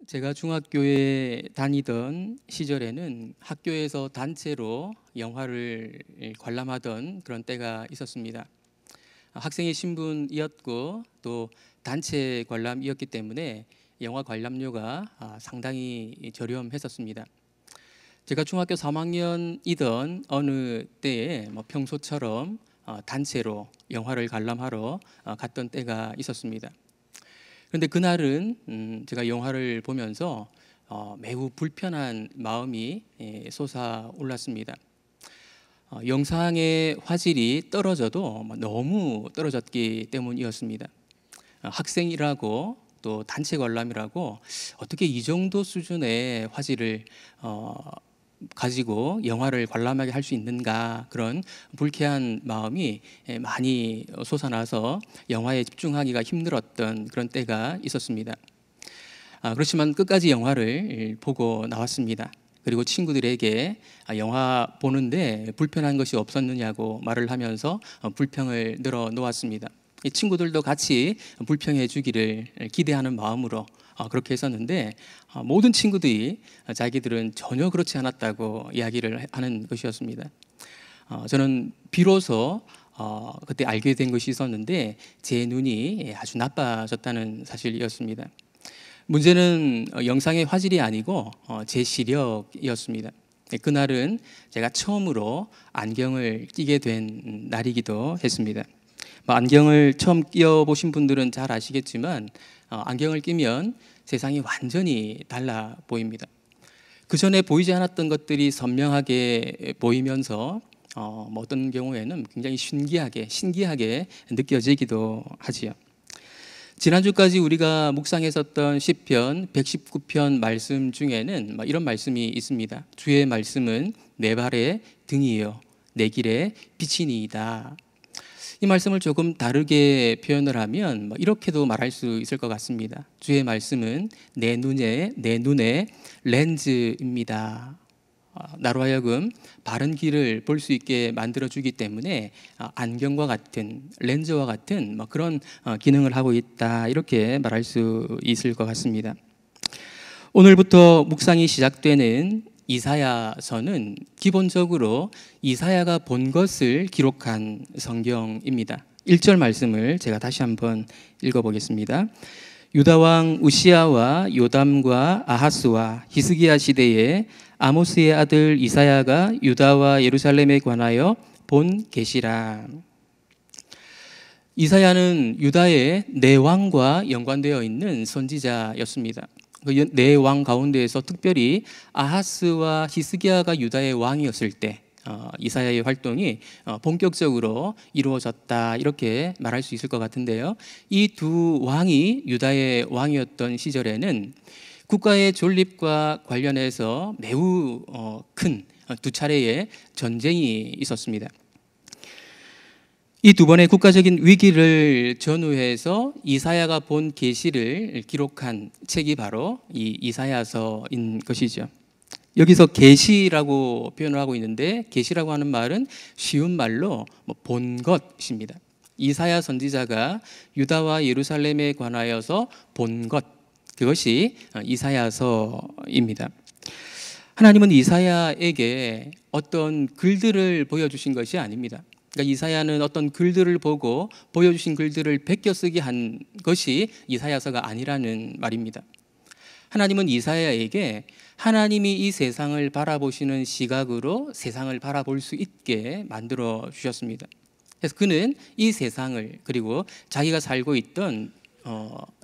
제가 중학교에 다니던 시절에는 학교에서 단체로 영화를 관람하던 그런 때가 있었습니다. 학생의 신분이었고 또 단체 관람이었기 때문에 영화 관람료가 상당히 저렴했었습니다. 제가 중학교 3학년이던 어느 때에 평소처럼 단체로 영화를 관람하러 갔던 때가 있었습니다. 그런데 그날은 제가 영화를 보면서 매우 불편한 마음이 솟아올랐습니다. 영상의 화질이 떨어져도 너무 떨어졌기 때문이었습니다. 학생이라고 또 단체 관람이라고 어떻게 이 정도 수준의 화질을 가지고 영화를 관람하게 할 수 있는가, 그런 불쾌한 마음이 많이 솟아나서 영화에 집중하기가 힘들었던 그런 때가 있었습니다. 그렇지만 끝까지 영화를 보고 나왔습니다. 그리고 친구들에게 영화 보는데 불편한 것이 없었느냐고 말을 하면서 불평을 늘어놓았습니다. 친구들도 같이 불평해 주기를 기대하는 마음으로 그렇게 했었는데, 모든 친구들이 자기들은 전혀 그렇지 않았다고 이야기를 하는 것이었습니다. 저는 비로소 그때 알게 된 것이 있었는데, 제 눈이 아주 나빠졌다는 사실이었습니다. 문제는 영상의 화질이 아니고 제 시력이었습니다. 그날은 제가 처음으로 안경을 끼게 된 날이기도 했습니다. 안경을 처음 끼워보신 분들은 잘 아시겠지만 안경을 끼면 세상이 완전히 달라 보입니다. 그 전에 보이지 않았던 것들이 선명하게 보이면서 어떤 경우에는 굉장히 신기하게 느껴지기도 하지요. 지난주까지 우리가 묵상했었던 시편 119편 말씀 중에는 이런 말씀이 있습니다. 주의 말씀은 내 발의 등이요 내 길의 빛이니이다. 이 말씀을 조금 다르게 표현을 하면 이렇게도 말할 수 있을 것 같습니다. 주의 말씀은 내 눈의 렌즈입니다. 나로 하여금 바른 길을 볼 수 있게 만들어주기 때문에 안경과 같은, 렌즈와 같은 그런 기능을 하고 있다, 이렇게 말할 수 있을 것 같습니다. 오늘부터 묵상이 시작되는 이사야서는 기본적으로 이사야가 본 것을 기록한 성경입니다. 1절 말씀을 제가 다시 한번 읽어보겠습니다. 유다 왕 우시야와 요담과 아하스와 히스기야 시대에 아모스의 아들 이사야가 유다와 예루살렘에 관하여 본 계시라. 이사야는 유다의 네 왕과 연관되어 있는 선지자였습니다. 그 네 왕 가운데에서 특별히 아하스와 히스기야가 유다의 왕이었을 때 이사야의 활동이 본격적으로 이루어졌다, 이렇게 말할 수 있을 것 같은데요. 이 두 왕이 유다의 왕이었던 시절에는 국가의 존립과 관련해서 매우 큰 두 차례의 전쟁이 있었습니다. 이 두 번의 국가적인 위기를 전후해서 이사야가 본 계시를 기록한 책이 바로 이 이사야서인 것이죠. 여기서 계시라고 표현을 하고 있는데, 계시라고 하는 말은 쉬운 말로 본 것입니다. 이사야 선지자가 유다와 예루살렘에 관하여서 본 것, 그것이 이사야서입니다. 하나님은 이사야에게 어떤 글들을 보여주신 것이 아닙니다. 그러니까 이사야는 어떤 글들을 보고 보여주신 글들을 베껴 쓰게 한 것이 이사야서가 아니라는 말입니다. 하나님은 이사야에게 하나님이 이 세상을 바라보시는 시각으로 세상을 바라볼 수 있게 만들어 주셨습니다. 그래서 그는 이 세상을, 그리고 자기가 살고 있던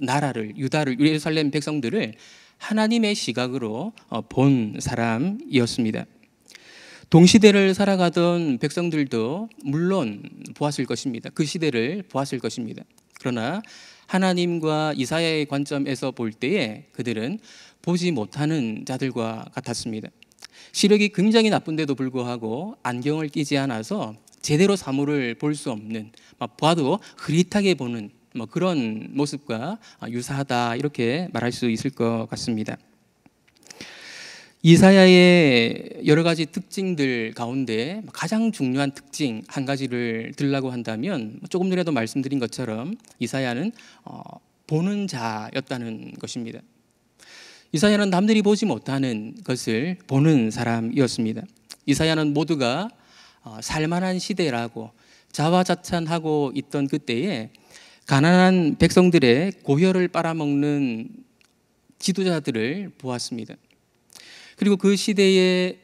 나라를, 유다를, 예루살렘 백성들을 하나님의 시각으로 본 사람이었습니다. 동시대를 살아가던 백성들도 물론 보았을 것입니다. 그 시대를 보았을 것입니다. 그러나 하나님과 이사야의 관점에서 볼 때에 그들은 보지 못하는 자들과 같았습니다. 시력이 굉장히 나쁜데도 불구하고 안경을 끼지 않아서 제대로 사물을 볼 수 없는, 봐도 흐릿하게 보는 그런 모습과 유사하다, 이렇게 말할 수 있을 것 같습니다. 이사야의 여러 가지 특징들 가운데 가장 중요한 특징 한 가지를 들라고 한다면, 조금 전에도 말씀드린 것처럼 이사야는 보는 자였다는 것입니다. 이사야는 남들이 보지 못하는 것을 보는 사람이었습니다. 이사야는 모두가 살만한 시대라고 자화자찬하고 있던 그때에 가난한 백성들의 고혈을 빨아먹는 지도자들을 보았습니다. 그리고 그 시대에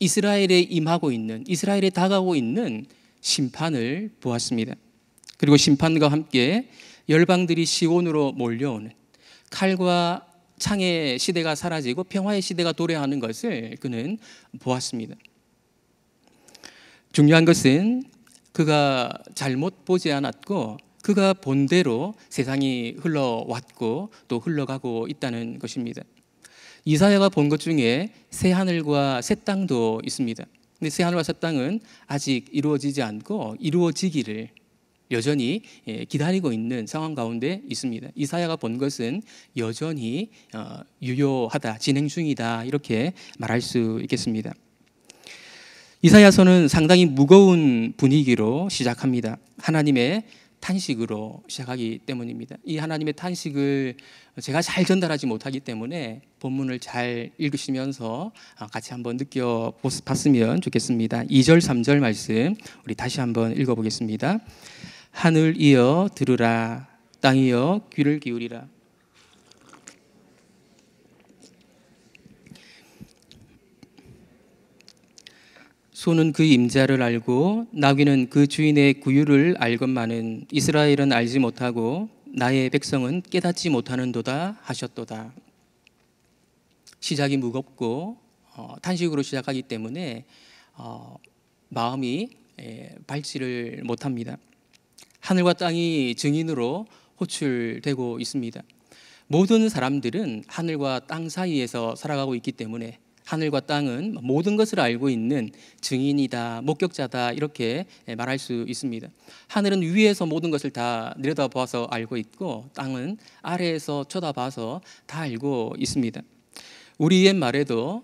이스라엘에 임하고 있는, 이스라엘에 다가오고 있는 심판을 보았습니다. 그리고 심판과 함께 열방들이 시온으로 몰려오는, 칼과 창의 시대가 사라지고 평화의 시대가 도래하는 것을 그는 보았습니다. 중요한 것은 그가 잘못 보지 않았고 그가 본 대로 세상이 흘러왔고 또 흘러가고 있다는 것입니다. 이사야가 본 것 중에 새 하늘과 새 땅도 있습니다. 근데 새 하늘과 새 땅은 아직 이루어지지 않고 이루어지기를 여전히 기다리고 있는 상황 가운데 있습니다. 이사야가 본 것은 여전히 유효하다, 진행 중이다, 이렇게 말할 수 있겠습니다. 이사야서는 상당히 무거운 분위기로 시작합니다. 하나님의 탄식으로 시작하기 때문입니다. 이 하나님의 탄식을 제가 잘 전달하지 못하기 때문에 본문을 잘 읽으시면서 같이 한번 느껴봤으면 좋겠습니다. 2절, 3절 말씀 우리 다시 한번 읽어보겠습니다. 하늘이여 들으라, 땅이여 귀를 기울이라. 소는 그 임자를 알고 나귀는 그 주인의 구유를 알건만은 이스라엘은 알지 못하고 나의 백성은 깨닫지 못하는도다 하셨도다. 시작이 무겁고 탄식으로 시작하기 때문에 마음이 밝지를 못합니다. 하늘과 땅이 증인으로 호출되고 있습니다. 모든 사람들은 하늘과 땅 사이에서 살아가고 있기 때문에 하늘과 땅은 모든 것을 알고 있는 증인이다, 목격자다, 이렇게 말할 수 있습니다. 하늘은 위에서 모든 것을 다 내려다봐서 알고 있고 땅은 아래에서 쳐다봐서 다 알고 있습니다. 우리 옛 말에도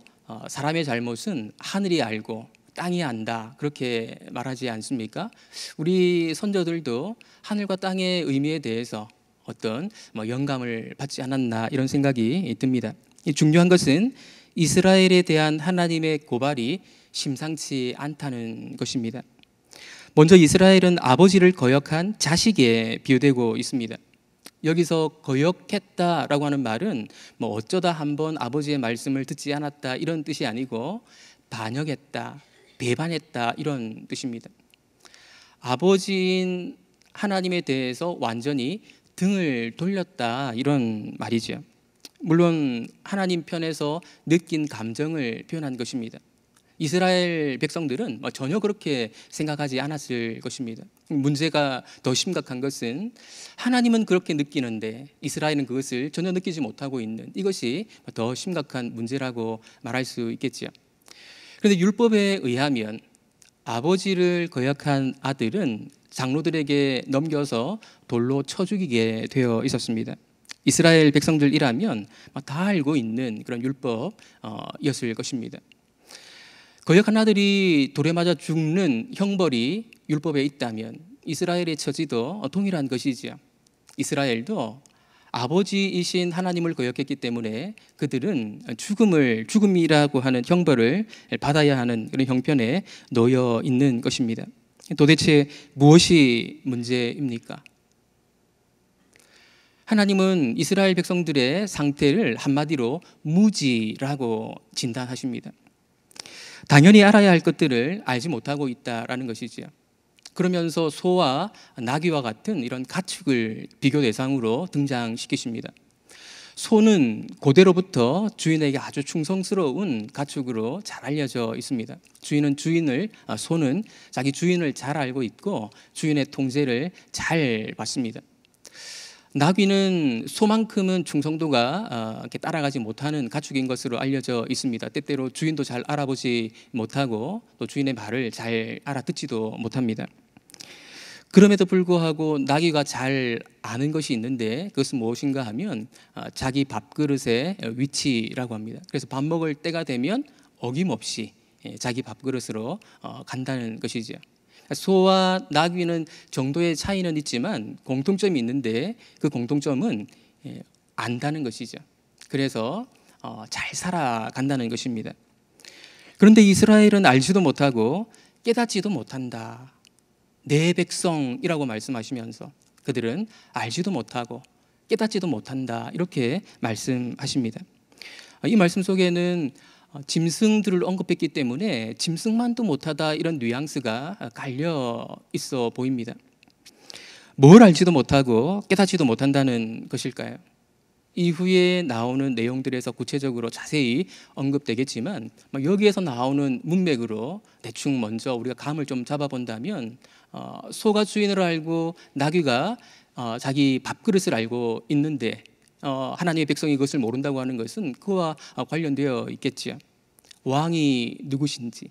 사람의 잘못은 하늘이 알고 땅이 안다, 그렇게 말하지 않습니까? 우리 선조들도 하늘과 땅의 의미에 대해서 어떤 영감을 받지 않았나, 이런 생각이 듭니다. 중요한 것은 이스라엘에 대한 하나님의 고발이 심상치 않다는 것입니다. 먼저 이스라엘은 아버지를 거역한 자식에 비유되고 있습니다. 여기서 거역했다라고 하는 말은 어쩌다 한번 아버지의 말씀을 듣지 않았다, 이런 뜻이 아니고 반역했다, 배반했다, 이런 뜻입니다. 아버지인 하나님에 대해서 완전히 등을 돌렸다, 이런 말이죠. 물론 하나님 편에서 느낀 감정을 표현한 것입니다. 이스라엘 백성들은 전혀 그렇게 생각하지 않았을 것입니다. 문제가 더 심각한 것은 하나님은 그렇게 느끼는데 이스라엘은 그것을 전혀 느끼지 못하고 있는, 이것이 더 심각한 문제라고 말할 수 있겠죠. 그런데 율법에 의하면 아버지를 거역한 아들은 장로들에게 넘겨서 돌로 쳐 죽이게 되어 있었습니다. 이스라엘 백성들이라면 다 알고 있는 그런 율법이었을 것입니다. 거역한 아들이 돌에 맞아 죽는 형벌이 율법에 있다면 이스라엘의 처지도 동일한 것이지요. 이스라엘도 아버지이신 하나님을 거역했기 때문에 그들은 죽음이라고 하는 형벌을 받아야 하는 그런 형편에 놓여 있는 것입니다. 도대체 무엇이 문제입니까? 하나님은 이스라엘 백성들의 상태를 한마디로 무지라고 진단하십니다. 당연히 알아야 할 것들을 알지 못하고 있다라는 것이지요. 그러면서 소와 나귀와 같은 이런 가축을 비교 대상으로 등장시키십니다. 소는 고대로부터 주인에게 아주 충성스러운 가축으로 잘 알려져 있습니다. 소는 자기 주인을 잘 알고 있고 주인의 통제를 잘 받습니다. 나귀는 소만큼은 충성도가 이렇게 따라가지 못하는 가축인 것으로 알려져 있습니다. 때때로 주인도 잘 알아보지 못하고 또 주인의 말을 잘 알아듣지도 못합니다. 그럼에도 불구하고 나귀가 잘 아는 것이 있는데 그것은 무엇인가 하면 자기 밥그릇의 위치라고 합니다. 그래서 밥 먹을 때가 되면 어김없이 자기 밥그릇으로 간다는 것이죠. 소와 나귀는 정도의 차이는 있지만 공통점이 있는데 그 공통점은 안다는 것이죠. 그래서 잘 살아간다는 것입니다. 그런데 이스라엘은 알지도 못하고 깨닫지도 못한다. 내 백성이라고 말씀하시면서 그들은 알지도 못하고 깨닫지도 못한다. 이렇게 말씀하십니다. 이 말씀 속에는 짐승들을 언급했기 때문에 짐승만도 못하다 이런 뉘앙스가 갈려 있어 보입니다. 뭘 알지도 못하고 깨닫지도 못한다는 것일까요? 이후에 나오는 내용들에서 구체적으로 자세히 언급되겠지만 여기에서 나오는 문맥으로 대충 먼저 우리가 감을 좀 잡아본다면 소가 주인을 알고 나귀가 자기 밥그릇을 알고 있는데 하나님의 백성이 이것을 모른다고 하는 것은 그와 관련되어 있겠지요. 왕이 누구신지,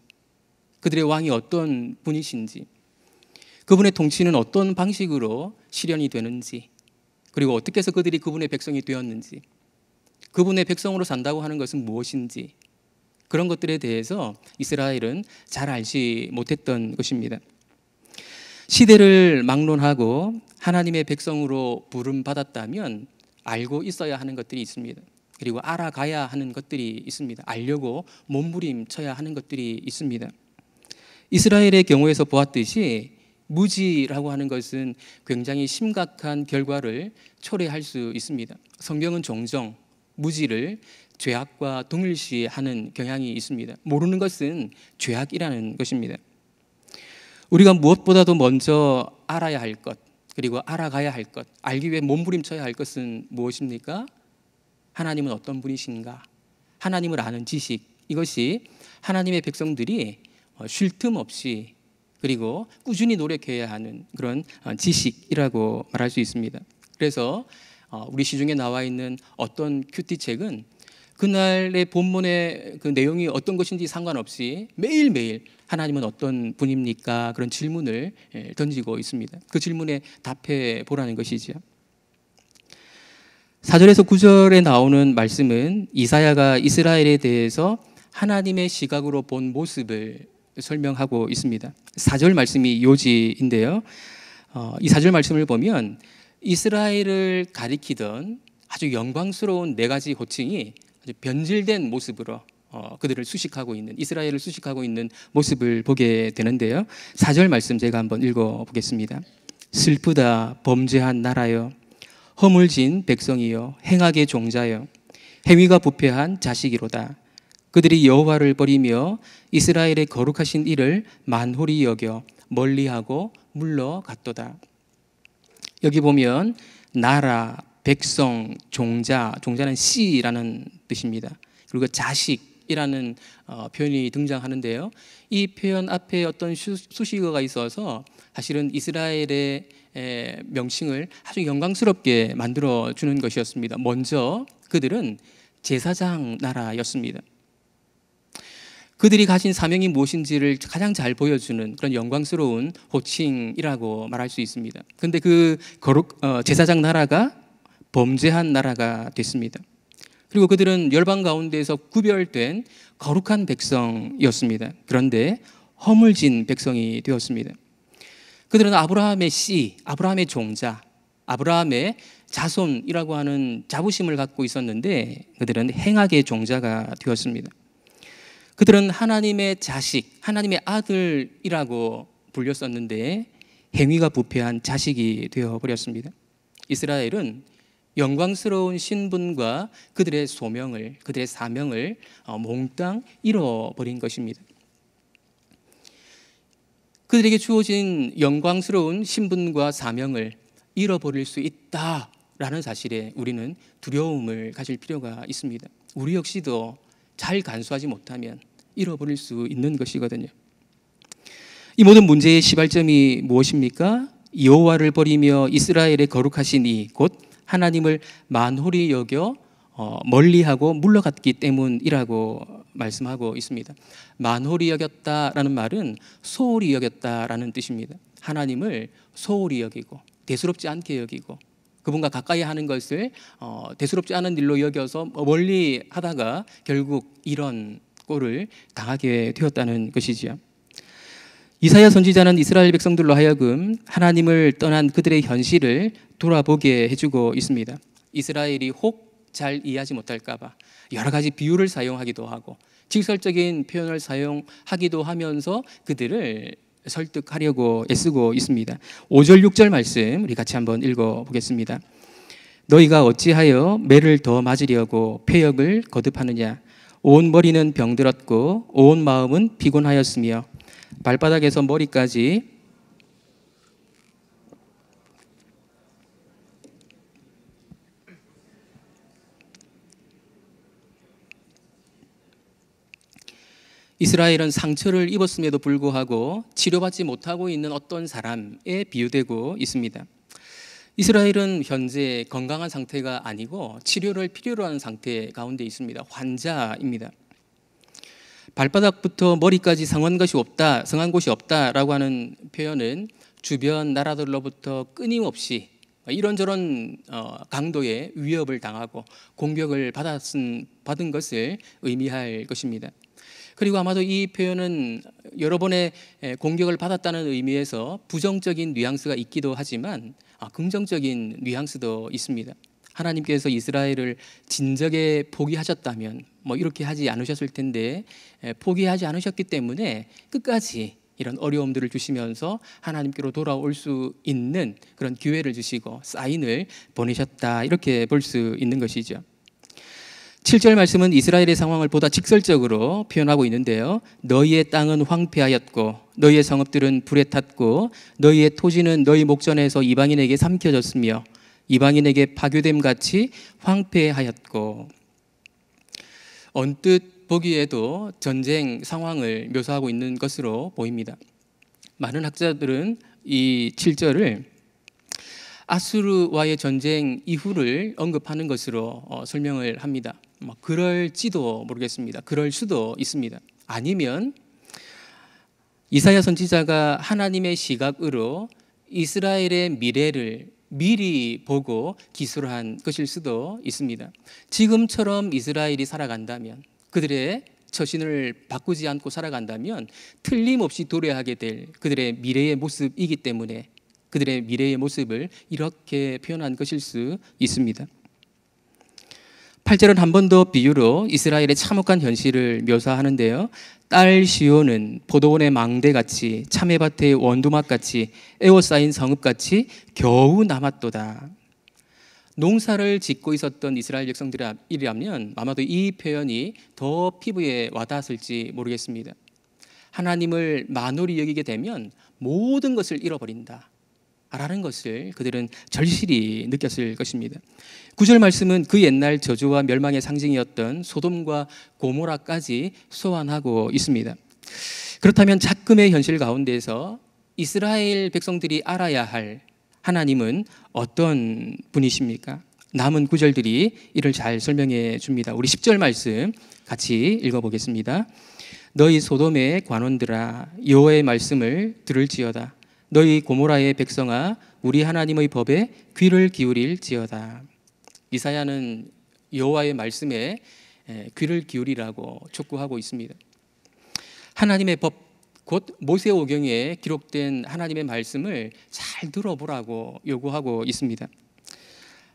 그들의 왕이 어떤 분이신지, 그분의 통치는 어떤 방식으로 실현이 되는지, 그리고 어떻게 해서 그들이 그분의 백성이 되었는지, 그분의 백성으로 산다고 하는 것은 무엇인지, 그런 것들에 대해서 이스라엘은 잘 알지 못했던 것입니다. 시대를 막론하고 하나님의 백성으로 부름받았다면 알고 있어야 하는 것들이 있습니다. 그리고 알아가야 하는 것들이 있습니다. 알려고 몸부림쳐야 하는 것들이 있습니다. 이스라엘의 경우에서 보았듯이 무지라고 하는 것은 굉장히 심각한 결과를 초래할 수 있습니다. 성경은 종종 무지를 죄악과 동일시하는 경향이 있습니다. 모르는 것은 죄악이라는 것입니다. 우리가 무엇보다도 먼저 알아야 할 것, 그리고 알아가야 할 것, 알기 위해 몸부림쳐야 할 것은 무엇입니까? 하나님은 어떤 분이신가? 하나님을 아는 지식, 이것이 하나님의 백성들이 쉴 틈 없이 그리고 꾸준히 노력해야 하는 그런 지식이라고 말할 수 있습니다. 그래서 우리 시중에 나와 있는 어떤 큐티책은 그날의 본문의 그 내용이 어떤 것인지 상관없이 매일매일 하나님은 어떤 분입니까? 그런 질문을 던지고 있습니다. 그 질문에 답해 보라는 것이죠. 4절에서 9절에 나오는 말씀은 이사야가 이스라엘에 대해서 하나님의 시각으로 본 모습을 설명하고 있습니다. 4절 말씀이 요지인데요. 이 4절 말씀을 보면 이스라엘을 가리키던 아주 영광스러운 네 가지 호칭이 아주 변질된 모습으로 그들을 수식하고 있는, 이스라엘을 수식하고 있는 모습을 보게 되는데요. 4절 말씀 제가 한번 읽어보겠습니다. 슬프다 범죄한 나라여, 허물진 백성이여, 행악의 종자여, 행위가 부패한 자식이로다. 그들이 여호와를 버리며 이스라엘의 거룩하신 이를 만홀히 여겨 멀리하고 물러갔도다. 여기 보면 나라, 백성, 종자, 종자는 씨라는 뜻입니다. 그리고 자식이라는 표현이 등장하는데요. 이 표현 앞에 어떤 수식어가 있어서 사실은 이스라엘의 명칭을 아주 영광스럽게 만들어주는 것이었습니다. 먼저 그들은 제사장 나라였습니다. 그들이 가진 사명이 무엇인지를 가장 잘 보여주는 그런 영광스러운 호칭이라고 말할 수 있습니다. 그런데 그 제사장 나라가 범죄한 나라가 됐습니다. 그리고 그들은 열방 가운데에서 구별된 거룩한 백성이었습니다. 그런데 허물진 백성이 되었습니다. 그들은 아브라함의 씨, 아브라함의 종자, 아브라함의 자손이라고 하는 자부심을 갖고 있었는데 그들은 행악의 종자가 되었습니다. 그들은 하나님의 자식, 하나님의 아들이라고 불렸었는데 행위가 부패한 자식이 되어버렸습니다. 이스라엘은 영광스러운 신분과 그들의 소명을, 그들의 사명을 몽땅 잃어버린 것입니다. 그들에게 주어진 영광스러운 신분과 사명을 잃어버릴 수 있다라는 사실에 우리는 두려움을 가질 필요가 있습니다. 우리 역시도 잘 간수하지 못하면 잃어버릴 수 있는 것이거든요. 이 모든 문제의 시발점이 무엇입니까? 여호와를 버리며 이스라엘의 거룩하신 이 곧 하나님을 만홀히 여겨 멀리하고 물러갔기 때문이라고 말씀하고 있습니다. 만홀히 여겼다라는 말은 소홀히 여겼다라는 뜻입니다. 하나님을 소홀히 여기고 대수롭지 않게 여기고 그분과 가까이 하는 것을 대수롭지 않은 일로 여겨서 멀리 하다가 결국 이런 꼴을 당하게 되었다는 것이지요. 이사야 선지자는 이스라엘 백성들로 하여금 하나님을 떠난 그들의 현실을 돌아보게 해주고 있습니다. 이스라엘이 혹 잘 이해하지 못할까 봐 여러 가지 비유를 사용하기도 하고 직설적인 표현을 사용하기도 하면서 그들을 설득하려고 애쓰고 있습니다. 5절 6절 말씀 우리 같이 한번 읽어보겠습니다. 너희가 어찌하여 매를 더 맞으려고 폐역을 거듭하느냐. 온 머리는 병들었고 온 마음은 피곤하였으며 발바닥에서 머리까지 이스라엘은 상처를 입었음에도 불구하고 치료받지 못하고 있는 어떤 사람에 비유되고 있습니다. 이스라엘은 현재 건강한 상태가 아니고 치료를 필요로 하는 상태 가운데 있습니다. 환자입니다. 발바닥부터 머리까지 상한 곳이 없다라고 하는 표현은 주변 나라들로부터 끊임없이 이런저런 강도의 위협을 당하고 공격을 받은 것을 의미할 것입니다. 그리고 아마도 이 표현은 여러 번의 공격을 받았다는 의미에서 부정적인 뉘앙스가 있기도 하지만 긍정적인 뉘앙스도 있습니다. 하나님께서 이스라엘을 진작에 포기하셨다면 이렇게 하지 않으셨을 텐데 포기하지 않으셨기 때문에 끝까지 이런 어려움들을 주시면서 하나님께로 돌아올 수 있는 그런 기회를 주시고 사인을 보내셨다, 이렇게 볼 수 있는 것이죠. 7절 말씀은 이스라엘의 상황을 보다 직설적으로 표현하고 있는데요. 너희의 땅은 황폐하였고 너희의 성읍들은 불에 탔고 너희의 토지는 너희 목전에서 이방인에게 삼켜졌으며 이방인에게 파교됨 같이 황폐하였고. 언뜻 보기에도 전쟁 상황을 묘사하고 있는 것으로 보입니다. 많은 학자들은 이 7절을 아수르와의 전쟁 이후를 언급하는 것으로 설명을 합니다. 그럴지도 모르겠습니다. 그럴 수도 있습니다. 아니면 이사야 선지자가 하나님의 시각으로 이스라엘의 미래를 미리 보고 기술한 것일 수도 있습니다. 지금처럼 이스라엘이 살아간다면, 그들의 처신을 바꾸지 않고 살아간다면 틀림없이 도래하게 될 그들의 미래의 모습이기 때문에 그들의 미래의 모습을 이렇게 표현한 것일 수 있습니다. 8절은 한 번 더 비유로 이스라엘의 참혹한 현실을 묘사하는데요. 딸 시온은 포도원의 망대같이 참외밭의 원두막같이 에워싸인 성읍같이 겨우 남았도다. 농사를 짓고 있었던 이스라엘 백성들이라면 아마도 이 표현이 더 피부에 와닿았을지 모르겠습니다. 하나님을 만홀히 여기게 되면 모든 것을 잃어버린다 라는 것을 그들은 절실히 느꼈을 것입니다. 9절 말씀은 그 옛날 저주와 멸망의 상징이었던 소돔과 고모라까지 소환하고 있습니다. 그렇다면 작금의 현실 가운데서 이스라엘 백성들이 알아야 할 하나님은 어떤 분이십니까? 남은 구절들이 이를 잘 설명해 줍니다. 우리 10절 말씀 같이 읽어보겠습니다. 너희 소돔의 관원들아 여호와의 말씀을 들을지어다. 너희 고모라의 백성아 우리 하나님의 법에 귀를 기울일지어다. 이사야는 여호와의 말씀에 귀를 기울이라고 촉구하고 있습니다. 하나님의 법, 곧 모세오경에 기록된 하나님의 말씀을 잘 들어보라고 요구하고 있습니다.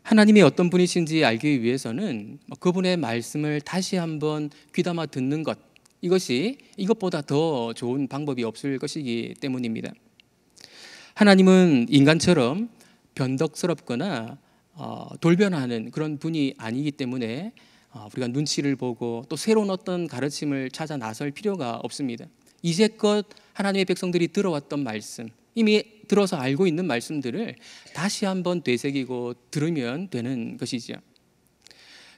하나님이 어떤 분이신지 알기 위해서는 그분의 말씀을 다시 한번 귀담아 듣는 것, 이것보다 더 좋은 방법이 없을 것이기 때문입니다. 하나님은 인간처럼 변덕스럽거나 돌변하는 그런 분이 아니기 때문에 우리가 눈치를 보고 또 새로운 어떤 가르침을 찾아 나설 필요가 없습니다. 이제껏 하나님의 백성들이 들어왔던 말씀, 이미 들어서 알고 있는 말씀들을 다시 한번 되새기고 들으면 되는 것이죠.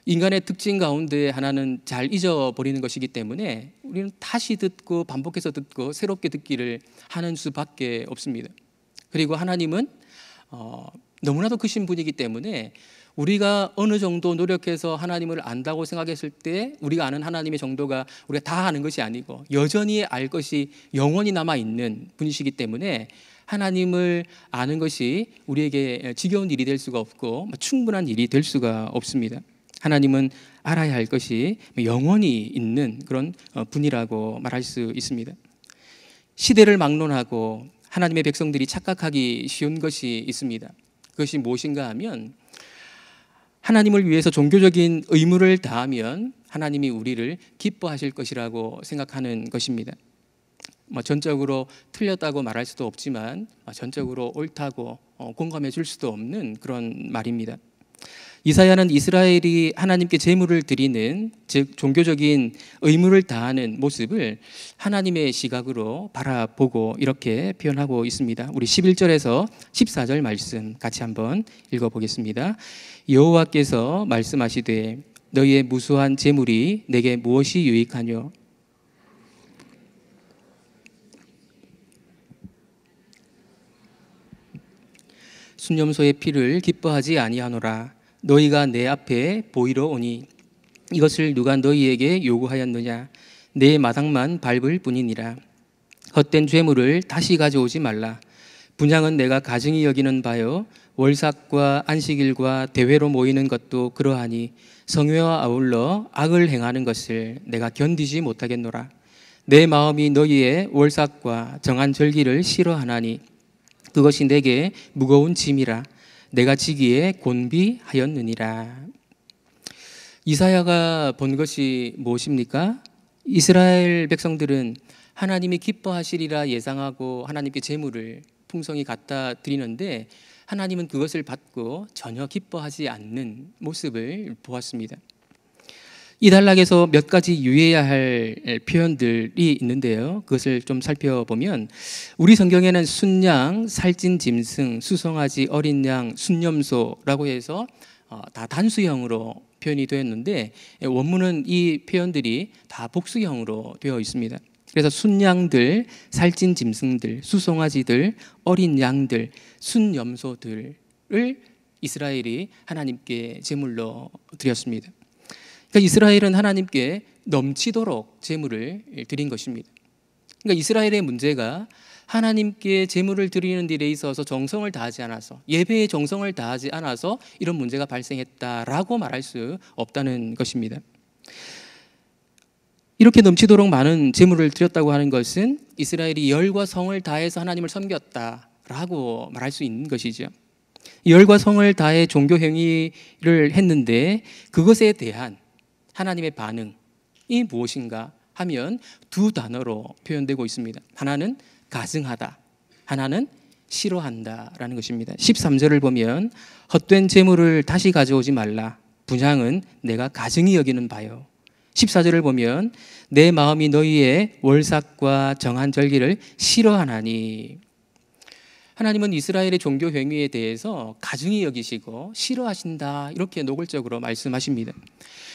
인간의 특징 가운데 하나는 잘 잊어버리는 것이기 때문에 우리는 다시 듣고 반복해서 듣고 새롭게 듣기를 하는 수밖에 없습니다. 그리고 하나님은 너무나도 크신 분이기 때문에 우리가 어느 정도 노력해서 하나님을 안다고 생각했을 때 우리가 아는 하나님의 정도가 우리가 다 아는 것이 아니고 여전히 알 것이 영원히 남아있는 분이시기 때문에 하나님을 아는 것이 우리에게 지겨운 일이 될 수가 없고 충분한 일이 될 수가 없습니다. 하나님은 알아야 할 것이 영원히 있는 그런 분이라고 말할 수 있습니다. 시대를 막론하고 하나님의 백성들이 착각하기 쉬운 것이 있습니다. 그것이 무엇인가 하면 하나님을 위해서 종교적인 의무를 다하면 하나님이 우리를 기뻐하실 것이라고 생각하는 것입니다. 전적으로 틀렸다고 말할 수도 없지만 전적으로 옳다고 공감해 줄 수도 없는 그런 말입니다. 이사야는 이스라엘이 하나님께 제물을 드리는, 즉 종교적인 의무를 다하는 모습을 하나님의 시각으로 바라보고 이렇게 표현하고 있습니다. 우리 11절에서 14절 말씀 같이 한번 읽어보겠습니다. 여호와께서 말씀하시되 너희의 무수한 제물이 내게 무엇이 유익하뇨? 순념소의 피를 기뻐하지 아니하노라. 너희가 내 앞에 보이러 오니 이것을 누가 너희에게 요구하였느냐? 내 마당만 밟을 뿐이니라. 헛된 죄물을 다시 가져오지 말라. 분향은 내가 가증히 여기는 바요, 월삭과 안식일과 대회로 모이는 것도 그러하니 성회와 아울러 악을 행하는 것을 내가 견디지 못하겠노라. 내 마음이 너희의 월삭과 정한 절기를 싫어하나니 그것이 내게 무거운 짐이라. 내가 지기에 곤비하였느니라. 이사야가 본 것이 무엇입니까? 이스라엘 백성들은 하나님이 기뻐하시리라 예상하고 하나님께 제물을 풍성히 갖다 드리는데 하나님은 그것을 받고 전혀 기뻐하지 않는 모습을 보았습니다. 이 단락에서 몇 가지 유의해야 할 표현들이 있는데요. 그것을 좀 살펴보면 우리 성경에는 순양, 살찐 짐승, 수송아지, 어린 양, 순념소라고 해서 다 단수형으로 표현이 되었는데 원문은 이 표현들이 다 복수형으로 되어 있습니다. 그래서 순양들, 살찐 짐승들, 수송아지들, 어린 양들, 순염소들을 이스라엘이 하나님께 제물로 드렸습니다. 그러니까 이스라엘은 하나님께 넘치도록 제물을 드린 것입니다. 그러니까 이스라엘의 문제가 하나님께 제물을 드리는 일에 있어서 정성을 다하지 않아서, 예배에 정성을 다하지 않아서 이런 문제가 발생했다라고 말할 수 없다는 것입니다. 이렇게 넘치도록 많은 제물을 드렸다고 하는 것은 이스라엘이 열과 성을 다해서 하나님을 섬겼다라고 말할 수 있는 것이죠. 열과 성을 다해 종교 행위를 했는데 그것에 대한 하나님의 반응이 무엇인가 하면 두 단어로 표현되고 있습니다. 하나는 가증하다, 하나는 싫어한다라는 것입니다. 13절을 보면 헛된 재물을 다시 가져오지 말라. 분향은 내가 가증히 여기는 바요. 14절을 보면 내 마음이 너희의 월삭과 정한 절기를 싫어하나니. 하나님은 이스라엘의 종교 행위에 대해서 가증히 여기시고 싫어하신다, 이렇게 노골적으로 말씀하십니다.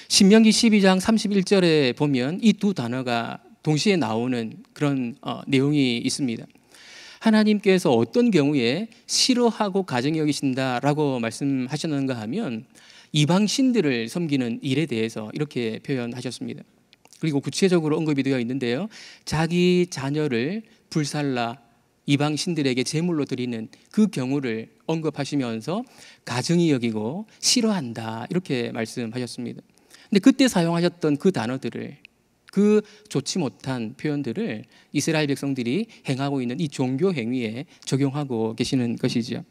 신명기 12장 31절에 보면 이 두 단어가 동시에 나오는 그런 내용이 있습니다. 하나님께서 어떤 경우에 싫어하고 가증히 여기신다라고 말씀하셨는가 하면 이방 신들을 섬기는 일에 대해서 이렇게 표현하셨습니다. 그리고 구체적으로 언급이 되어 있는데요. 자기 자녀를 불살라 이방 신들에게 제물로 드리는 그 경우를 언급하시면서 가증히 여기고 싫어한다, 이렇게 말씀하셨습니다. 근데 그때 사용하셨던 그 단어들을, 그 좋지 못한 표현들을 이스라엘 백성들이 행하고 있는 이 종교 행위에 적용하고 계시는 것이죠.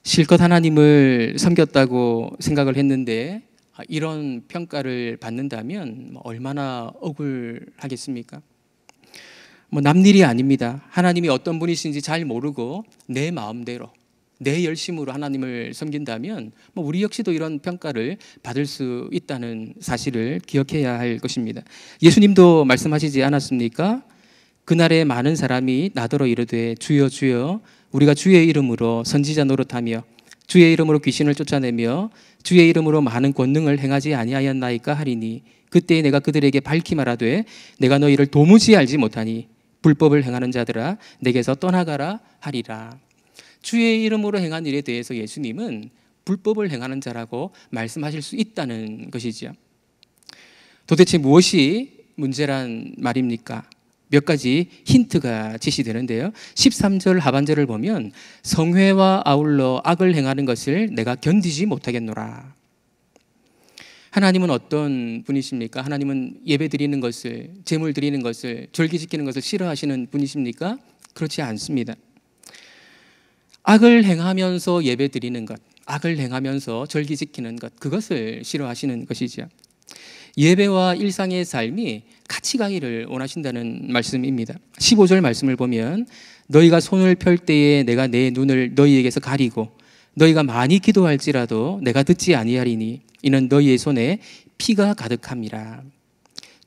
실컷 하나님을 섬겼다고 생각을 했는데 이런 평가를 받는다면 얼마나 억울하겠습니까? 남일이 아닙니다. 하나님이 어떤 분이신지 잘 모르고 내 마음대로, 내 열심으로 하나님을 섬긴다면 우리 역시도 이런 평가를 받을 수 있다는 사실을 기억해야 할 것입니다. 예수님도 말씀하시지 않았습니까? 그날에 많은 사람이 나더러 이르되 주여 주여 우리가 주의 이름으로 선지자 노릇하며 주의 이름으로 귀신을 쫓아내며 주의 이름으로 많은 권능을 행하지 아니하였나이까 하리니 그때 내가 그들에게 밝히 말하되 내가 너희를 도무지 알지 못하니 불법을 행하는 자들아 내게서 떠나가라 하리라. 주의 이름으로 행한 일에 대해서 예수님은 불법을 행하는 자라고 말씀하실 수 있다는 것이죠. 도대체 무엇이 문제란 말입니까? 몇 가지 힌트가 제시되는데요. 13절 하반절을 보면 성회와 아울러 악을 행하는 것을 내가 견디지 못하겠노라. 하나님은 어떤 분이십니까? 하나님은 예배 드리는 것을, 제물 드리는 것을, 절기 지키는 것을 싫어하시는 분이십니까? 그렇지 않습니다. 악을 행하면서 예배 드리는 것, 악을 행하면서 절기 지키는 것, 그것을 싫어하시는 것이죠. 예배와 일상의 삶이 같이 가기를 원하신다는 말씀입니다. 15절 말씀을 보면 너희가 손을 펼 때에 내가 내 눈을 너희에게서 가리고 너희가 많이 기도할지라도 내가 듣지 아니하리니 이는 너희의 손에 피가 가득함이라.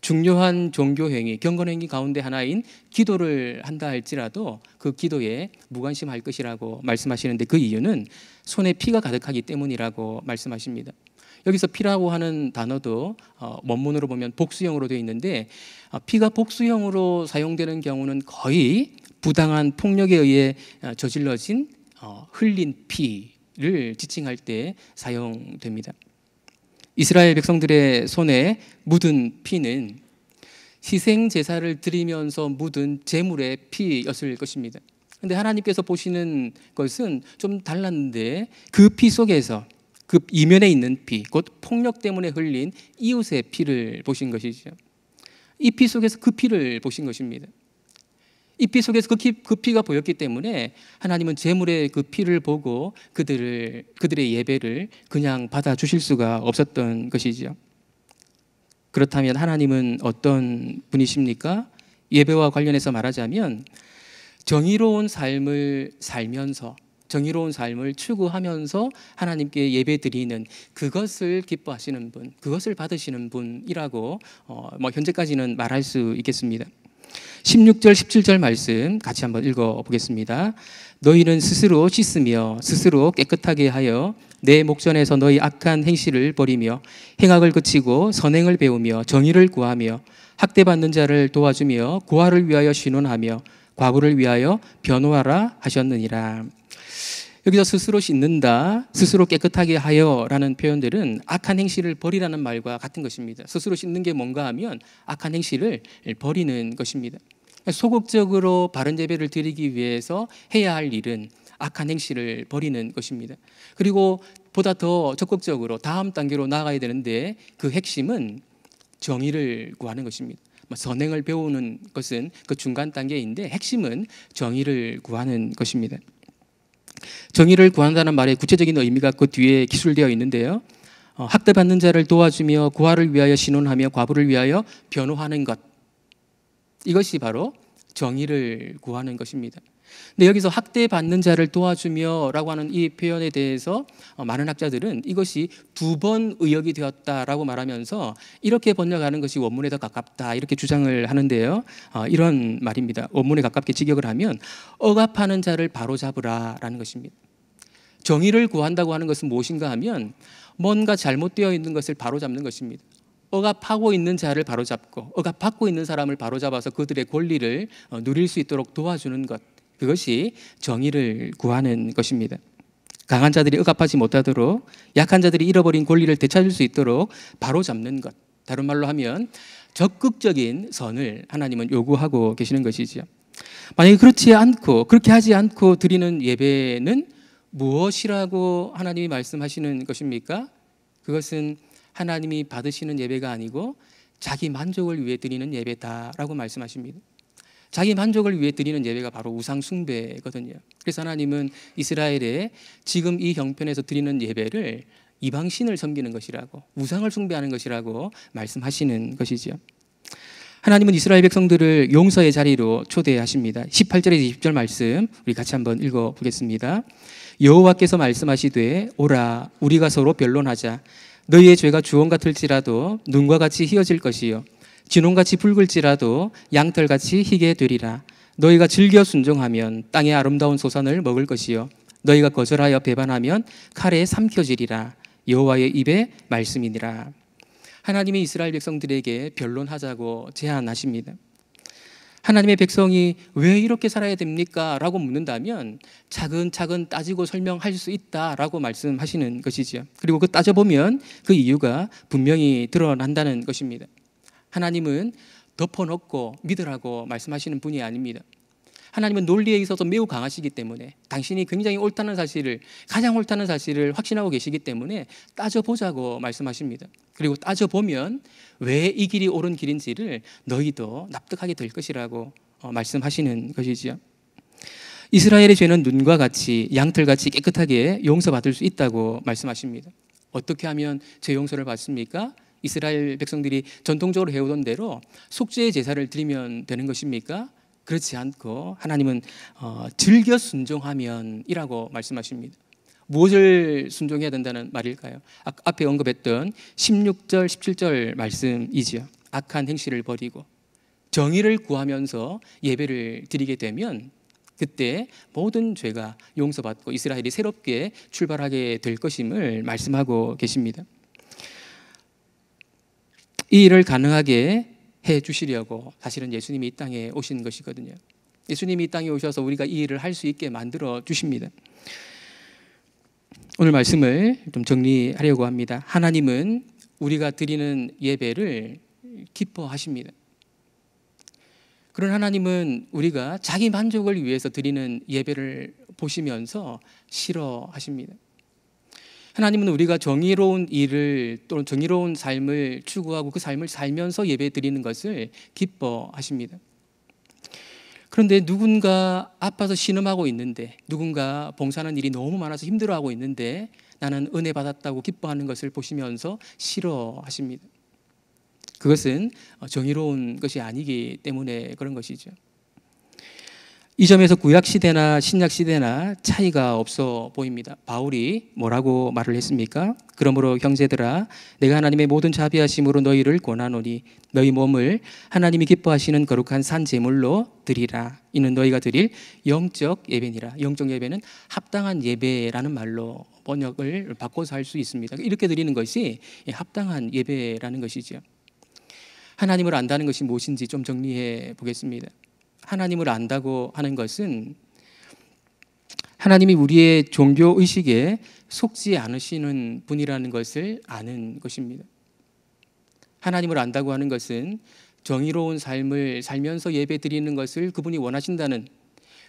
중요한 종교 행위, 경건 행위 가운데 하나인 기도를 한다 할지라도 그 기도에 무관심할 것이라고 말씀하시는데 그 이유는 손에 피가 가득하기 때문이라고 말씀하십니다. 여기서 피라고 하는 단어도 원문으로 보면 복수형으로 되어 있는데 피가 복수형으로 사용되는 경우는 거의 부당한 폭력에 의해 저질러진 흘린 피를 지칭할 때 사용됩니다. 이스라엘 백성들의 손에 묻은 피는 희생 제사를 드리면서 묻은 제물의 피였을 것입니다. 그런데 하나님께서 보시는 것은 좀 달랐는데 그 피 속에서 그 이면에 있는 피, 곧 폭력 때문에 흘린 이웃의 피를 보신 것이죠. 이 피 속에서 그 피를 보신 것입니다. 이 피 속에서 그 피가 보였기 때문에 하나님은 제물의 그 피를 보고 그들의 예배를 그냥 받아주실 수가 없었던 것이죠. 그렇다면 하나님은 어떤 분이십니까? 예배와 관련해서 말하자면 정의로운 삶을 살면서 정의로운 삶을 추구하면서 하나님께 예배드리는 그것을 기뻐하시는 분, 그것을 받으시는 분이라고 현재까지는 말할 수 있겠습니다. 16절, 17절 말씀 같이 한번 읽어보겠습니다. 너희는 스스로 씻으며 스스로 깨끗하게 하여 내 목전에서 너희 악한 행실을 버리며 행악을 그치고 선행을 배우며 정의를 구하며 학대받는 자를 도와주며 고아를 위하여 신원하며 과부를 위하여 변호하라 하셨느니라. 여기서 스스로 씻는다, 스스로 깨끗하게 하여라는 표현들은 악한 행실을 버리라는 말과 같은 것입니다. 스스로 씻는 게 뭔가 하면 악한 행실을 버리는 것입니다. 소극적으로 바른 예배를 드리기 위해서 해야 할 일은 악한 행실을 버리는 것입니다. 그리고 보다 더 적극적으로 다음 단계로 나아가야 되는데 그 핵심은 정의를 구하는 것입니다. 선행을 배우는 것은 그 중간 단계인데 핵심은 정의를 구하는 것입니다. 정의를 구한다는 말의 구체적인 의미가 그 뒤에 기술되어 있는데요. 학대받는 자를 도와주며 고아를 위하여 신원하며 과부를 위하여 변호하는 것, 이것이 바로 정의를 구하는 것입니다. 근데 여기서 학대받는 자를 도와주며 라고 하는 이 표현에 대해서 많은 학자들은 이것이 2번 의역이 되었다라고 말하면서 이렇게 번역하는 것이 원문에 더 가깝다 이렇게 주장을 하는데요. 이런 말입니다. 원문에 가깝게 직역을 하면 억압하는 자를 바로잡으라 라는 것입니다. 정의를 구한다고 하는 것은 무엇인가 하면 뭔가 잘못되어 있는 것을 바로잡는 것입니다. 억압하고 있는 자를 바로잡고 억압받고 있는 사람을 바로잡아서 그들의 권리를 누릴 수 있도록 도와주는 것, 그것이 정의를 구하는 것입니다. 강한 자들이 억압하지 못하도록 약한 자들이 잃어버린 권리를 되찾을 수 있도록 바로잡는 것, 다른 말로 하면 적극적인 선을 하나님은 요구하고 계시는 것이죠. 만약에 그렇게 하지 않고 드리는 예배는 무엇이라고 하나님이 말씀하시는 것입니까? 그것은 하나님이 받으시는 예배가 아니고 자기 만족을 위해 드리는 예배다라고 말씀하십니다. 자기 만족을 위해 드리는 예배가 바로 우상 숭배거든요. 그래서 하나님은 이스라엘에 지금 이 형편에서 드리는 예배를 이방신을 섬기는 것이라고, 우상을 숭배하는 것이라고 말씀하시는 것이죠. 하나님은 이스라엘 백성들을 용서의 자리로 초대하십니다. 18절에서 20절 말씀 우리 같이 한번 읽어보겠습니다. 여호와께서 말씀하시되 오라 우리가 서로 변론하자. 너희의 죄가 주홍 같을지라도 눈과 같이 희어질 것이요 진홍같이 붉을지라도 양털같이 희게 되리라. 너희가 즐겨 순종하면 땅의 아름다운 소산을 먹을 것이요 너희가 거절하여 배반하면 칼에 삼켜지리라. 여호와의 입의 말씀이니라. 하나님이 이스라엘 백성들에게 변론하자고 제안하십니다. 하나님의 백성이 왜 이렇게 살아야 됩니까? 라고 묻는다면 차근차근 따지고 설명할 수 있다라고 말씀하시는 것이죠. 그리고 그 따져보면 그 이유가 분명히 드러난다는 것입니다. 하나님은 덮어놓고 믿으라고 말씀하시는 분이 아닙니다. 하나님은 논리에 있어서 매우 강하시기 때문에 당신이 굉장히 옳다는 사실을, 가장 옳다는 사실을 확신하고 계시기 때문에 따져보자고 말씀하십니다. 그리고 따져보면 왜 이 길이 옳은 길인지를 너희도 납득하게 될 것이라고 말씀하시는 것이죠. 이스라엘의 죄는 눈과 같이 양털같이 깨끗하게 용서받을 수 있다고 말씀하십니다. 어떻게 하면 죄 용서를 받습니까? 이스라엘 백성들이 전통적으로 해오던 대로 속죄의 제사를 드리면 되는 것입니까? 그렇지 않고 하나님은 즐겨 순종하면이라고 말씀하십니다. 무엇을 순종해야 된다는 말일까요? 앞에 언급했던 16절, 17절 말씀이지요. 악한 행실을 버리고 정의를 구하면서 예배를 드리게 되면 그때 모든 죄가 용서받고 이스라엘이 새롭게 출발하게 될 것임을 말씀하고 계십니다. 이 일을 가능하게 해 주시려고 사실은 예수님이 이 땅에 오신 것이거든요. 예수님이 이 땅에 오셔서 우리가 이 일을 할 수 있게 만들어 주십니다. 오늘 말씀을 좀 정리하려고 합니다. 하나님은 우리가 드리는 예배를 기뻐하십니다. 그런 하나님은 우리가 자기 만족을 위해서 드리는 예배를 보시면서 싫어하십니다. 하나님은 우리가 정의로운 일을 또는 정의로운 삶을 추구하고 그 삶을 살면서 예배 드리는 것을 기뻐하십니다. 그런데 누군가 아파서 신음하고 있는데, 누군가 봉사하는 일이 너무 많아서 힘들어하고 있는데 나는 은혜 받았다고 기뻐하는 것을 보시면서 싫어하십니다. 그것은 정의로운 것이 아니기 때문에 그런 것이죠. 이 점에서 구약시대나 신약시대나 차이가 없어 보입니다. 바울이 뭐라고 말을 했습니까? 그러므로 형제들아, 내가 하나님의 모든 자비하심으로 너희를 권하노니 너희 몸을 하나님이 기뻐하시는 거룩한 산 제물로 드리라. 이는 너희가 드릴 영적 예배니라. 영적 예배는 합당한 예배라는 말로 번역을 바꿔서 할 수 있습니다. 이렇게 드리는 것이 합당한 예배라는 것이죠. 하나님을 안다는 것이 무엇인지 좀 정리해 보겠습니다. 하나님을 안다고 하는 것은 하나님이 우리의 종교 의식에 속지 않으시는 분이라는 것을 아는 것입니다. 하나님을 안다고 하는 것은 정의로운 삶을 살면서 예배 드리는 것을 그분이 원하신다는,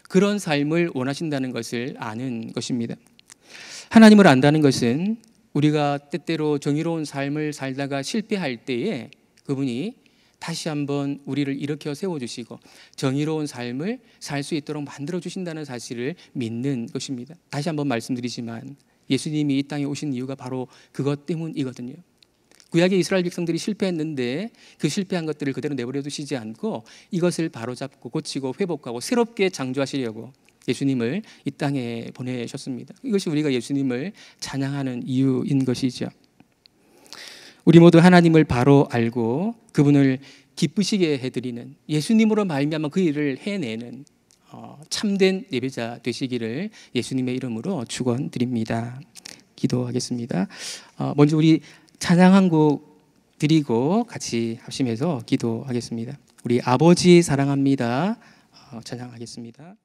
그런 삶을 원하신다는 것을 아는 것입니다. 하나님을 안다는 것은 우리가 때때로 정의로운 삶을 살다가 실패할 때에 그분이 다시 한번 우리를 일으켜 세워주시고 정의로운 삶을 살 수 있도록 만들어주신다는 사실을 믿는 것입니다. 다시 한번 말씀드리지만 예수님이 이 땅에 오신 이유가 바로 그것 때문이거든요. 구약의 이스라엘 백성들이 실패했는데 그 실패한 것들을 그대로 내버려 두시지 않고 이것을 바로잡고 고치고 회복하고 새롭게 창조하시려고 예수님을 이 땅에 보내셨습니다. 이것이 우리가 예수님을 찬양하는 이유인 것이죠. 우리 모두 하나님을 바로 알고 그분을 기쁘시게 해드리는, 예수님으로 말미암아 그 일을 해내는 참된 예배자 되시기를 예수님의 이름으로 축원드립니다. 기도하겠습니다. 먼저 우리 찬양 한 곡 드리고 같이 합심해서 기도하겠습니다. 우리 아버지 사랑합니다. 찬양하겠습니다.